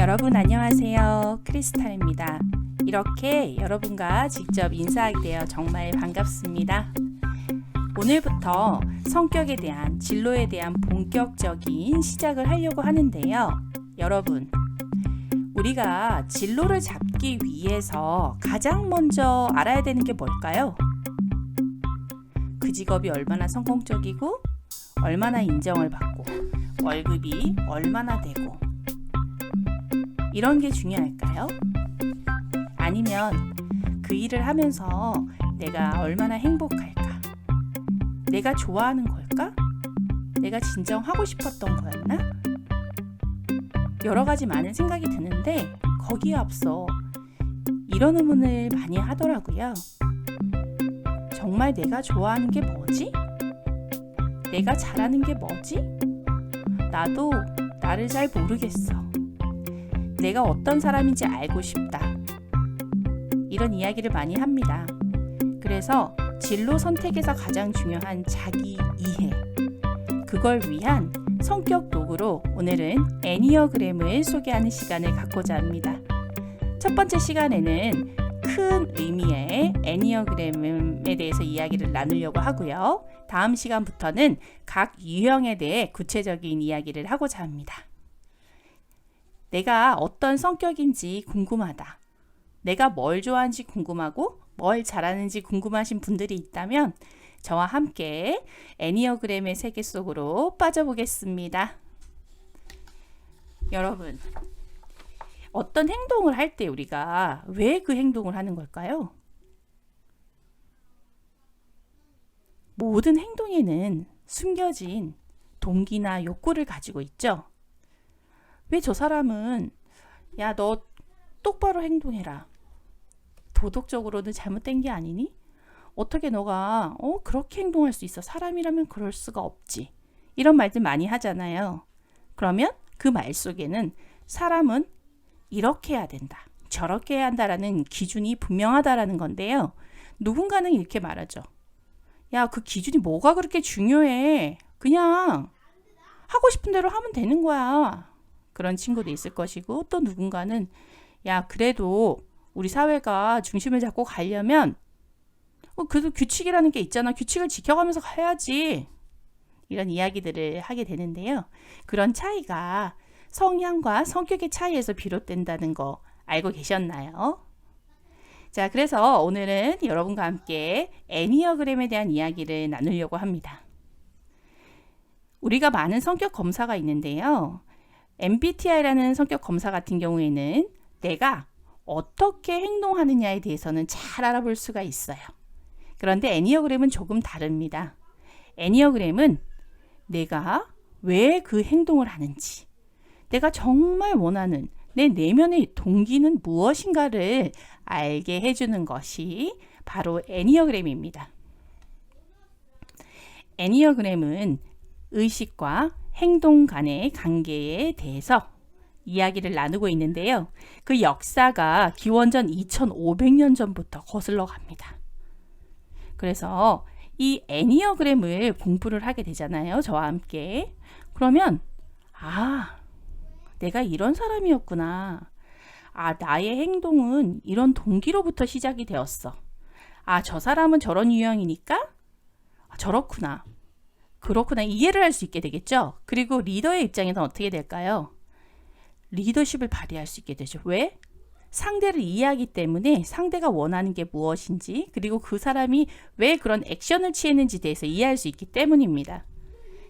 여러분 안녕하세요. 크리스탈입니다. 이렇게 여러분과 직접 인사하게 되어 정말 반갑습니다. 오늘부터 성격에 대한 진로에 대한 본격적인 시작을 하려고 하는데요. 여러분, 우리가 진로를 잡기 위해서 가장 먼저 알아야 되는 게 뭘까요? 그 직업이 얼마나 성공적이고 얼마나 인정을 받고 월급이 얼마나 되고 이런 게 중요할까요? 아니면 그 일을 하면서 내가 얼마나 행복할까? 내가 좋아하는 걸까? 내가 진정 하고 싶었던 거였나? 여러 가지 많은 생각이 드는데 거기에 앞서 이런 의문을 많이 하더라고요. 정말 내가 좋아하는 게 뭐지? 내가 잘하는 게 뭐지? 나도 나를 잘 모르겠어. 내가 어떤 사람인지 알고 싶다. 이런 이야기를 많이 합니다. 그래서 진로 선택에서 가장 중요한 자기 이해, 그걸 위한 성격 도구로 오늘은 애니어그램을 소개하는 시간을 갖고자 합니다. 첫 번째 시간에는 큰 의미의 애니어그램에 대해서 이야기를 나누려고 하고요. 다음 시간부터는 각 유형에 대해 구체적인 이야기를 하고자 합니다. 내가 어떤 성격인지 궁금하다. 내가 뭘 좋아하는지 궁금하고 뭘 잘하는지 궁금하신 분들이 있다면 저와 함께 애니어그램의 세계 속으로 빠져보겠습니다. 여러분, 어떤 행동을 할 때 우리가 왜 그 행동을 하는 걸까요? 모든 행동에는 숨겨진 동기나 욕구를 가지고 있죠. 왜 저 사람은 야, 너 똑바로 행동해라. 도덕적으로는 잘못된 게 아니니? 어떻게 너가 그렇게 행동할 수 있어? 사람이라면 그럴 수가 없지. 이런 말들 많이 하잖아요. 그러면 그 말 속에는 사람은 이렇게 해야 된다. 저렇게 해야 한다라는 기준이 분명하다라는 건데요. 누군가는 이렇게 말하죠. 야, 그 기준이 뭐가 그렇게 중요해? 그냥 하고 싶은 대로 하면 되는 거야. 그런 친구도 있을 것이고, 또 누군가는 야, 그래도 우리 사회가 중심을 잡고 가려면 그래도 규칙이라는 게 있잖아. 규칙을 지켜가면서 가야지. 이런 이야기들을 하게 되는데요. 그런 차이가 성향과 성격의 차이에서 비롯된다는 거 알고 계셨나요? 자, 그래서 오늘은 여러분과 함께 애니어그램에 대한 이야기를 나누려고 합니다. 우리가 많은 성격 검사가 있는데요. MBTI라는 성격 검사 같은 경우에는 내가 어떻게 행동하느냐에 대해서는 잘 알아볼 수가 있어요. 그런데 애니어그램은 조금 다릅니다. 애니어그램은 내가 왜 그 행동을 하는지, 내가 정말 원하는 내 내면의 동기는 무엇인가를 알게 해주는 것이 바로 애니어그램입니다. 애니어그램은 의식과 행동 간의 관계에 대해서 이야기를 나누고 있는데요. 그 역사가 기원전 2500년 전부터 거슬러 갑니다. 그래서 이 애니어그램을 공부를 하게 되잖아요. 저와 함께. 그러면 내가 이런 사람이었구나. 나의 행동은 이런 동기로부터 시작이 되었어. 저 사람은 저런 유형이니까 저렇구나. 그렇구나. 이해를 할 수 있게 되겠죠. 그리고 리더의 입장에서는 어떻게 될까요? 리더십을 발휘할 수 있게 되죠. 왜? 상대를 이해하기 때문에 상대가 원하는 게 무엇인지, 그리고 그 사람이 왜 그런 액션을 취했는지에 대해서 이해할 수 있기 때문입니다.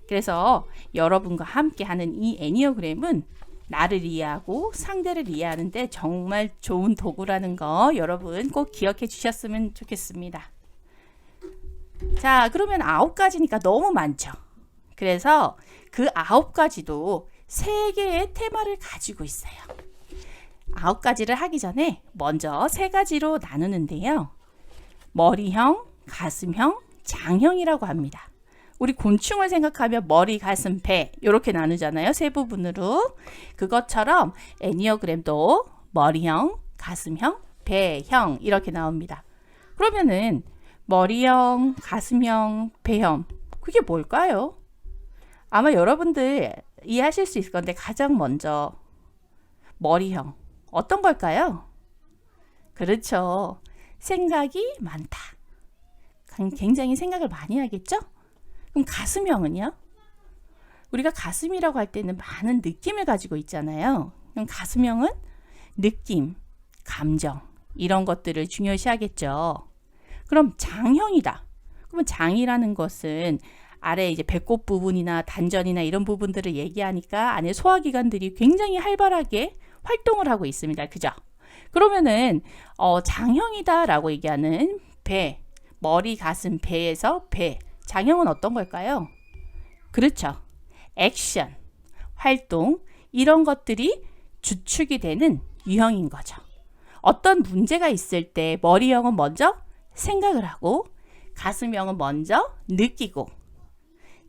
그래서 여러분과 함께 하는 이 애니어그램은 나를 이해하고 상대를 이해하는데 정말 좋은 도구라는 거 여러분 꼭 기억해 주셨으면 좋겠습니다. 자, 그러면 9가지니까 너무 많죠. 그래서 그 9가지도 3개의 테마를 가지고 있어요. 9가지를 하기 전에 먼저 3가지로 나누는데요. 머리형, 가슴형, 장형이라고 합니다. 우리 곤충을 생각하면 머리, 가슴, 배 이렇게 나누잖아요. 3부분으로. 그것처럼 애니어그램도 머리형, 가슴형, 배형 이렇게 나옵니다. 그러면은 머리형, 가슴형, 배형 그게 뭘까요? 아마 여러분들 이해하실 수 있을 건데 가장 먼저 머리형. 어떤 걸까요? 그렇죠. 생각이 많다. 굉장히 생각을 많이 하겠죠? 그럼 가슴형은요? 우리가 가슴이라고 할 때는 많은 느낌을 가지고 있잖아요. 그럼 가슴형은 느낌, 감정 이런 것들을 중요시하겠죠. 그럼 장형이다. 그러면 장이라는 것은 아래 이제 배꼽 부분이나 단전이나 이런 부분들을 얘기하니까 안에 소화기관들이 굉장히 활발하게 활동을 하고 있습니다. 그죠? 그러면은 장형이다라고 얘기하는 배, 머리, 가슴, 배에서 배. 장형은 어떤 걸까요? 그렇죠. 액션, 활동 이런 것들이 주축이 되는 유형인 거죠. 어떤 문제가 있을 때 머리형은 먼저 생각을 하고 가슴형은 먼저 느끼고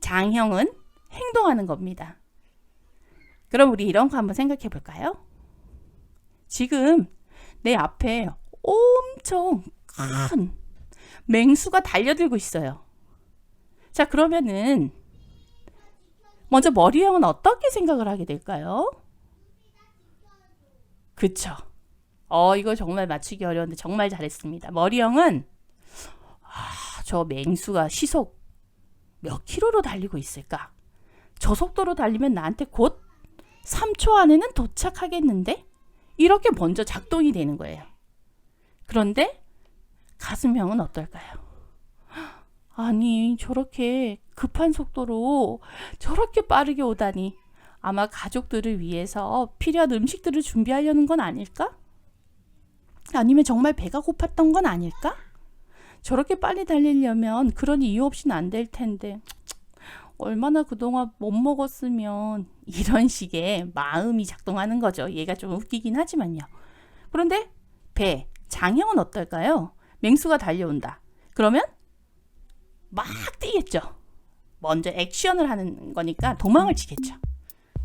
장형은 행동하는 겁니다. 그럼 우리 이런 거 한번 생각해 볼까요? 지금 내 앞에 엄청 큰 맹수가 달려들고 있어요. 자, 그러면은 먼저 머리형은 어떻게 생각을 하게 될까요? 그쵸. 이거 정말 맞추기 어려운데 정말 잘했습니다. 머리형은 저 맹수가 시속 몇 킬로로 달리고 있을까? 저 속도로 달리면 나한테 곧 3초 안에는 도착하겠는데? 이렇게 먼저 작동이 되는 거예요. 그런데 가슴형은 어떨까요? 아니, 저렇게 급한 속도로 저렇게 빠르게 오다니 아마 가족들을 위해서 필요한 음식들을 준비하려는 건 아닐까? 아니면 정말 배가 고팠던 건 아닐까? 저렇게 빨리 달리려면 그런 이유 없이는 안 될 텐데 얼마나 그동안 못 먹었으면 이런 식의 마음이 작동하는 거죠. 얘가 좀 웃기긴 하지만요. 그런데 배, 장형은 어떨까요? 맹수가 달려온다. 그러면 막 뛰겠죠. 먼저 액션을 하는 거니까 도망을 치겠죠.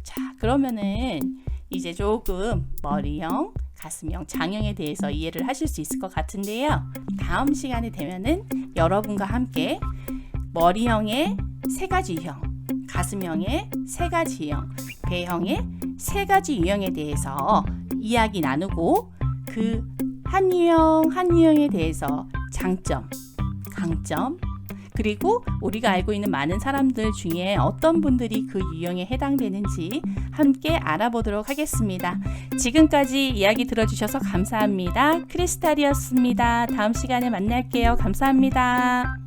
자, 그러면은 이제 조금 머리형, 가슴형, 장형에 대해서 이해를 하실 수 있을 것 같은데요. 다음 시간에 되면은 여러분과 함께 머리형의 3가지 유형, 가슴형의 3가지 유형, 배형의 3가지 유형에 대해서 이야기 나누고 그 한 유형에 대해서 장점, 강점, 그리고 우리가 알고 있는 많은 사람들 중에 어떤 분들이 그 유형에 해당되는지 함께 알아보도록 하겠습니다. 지금까지 이야기 들어주셔서 감사합니다. 크리스탈이었습니다. 다음 시간에 만날게요. 감사합니다.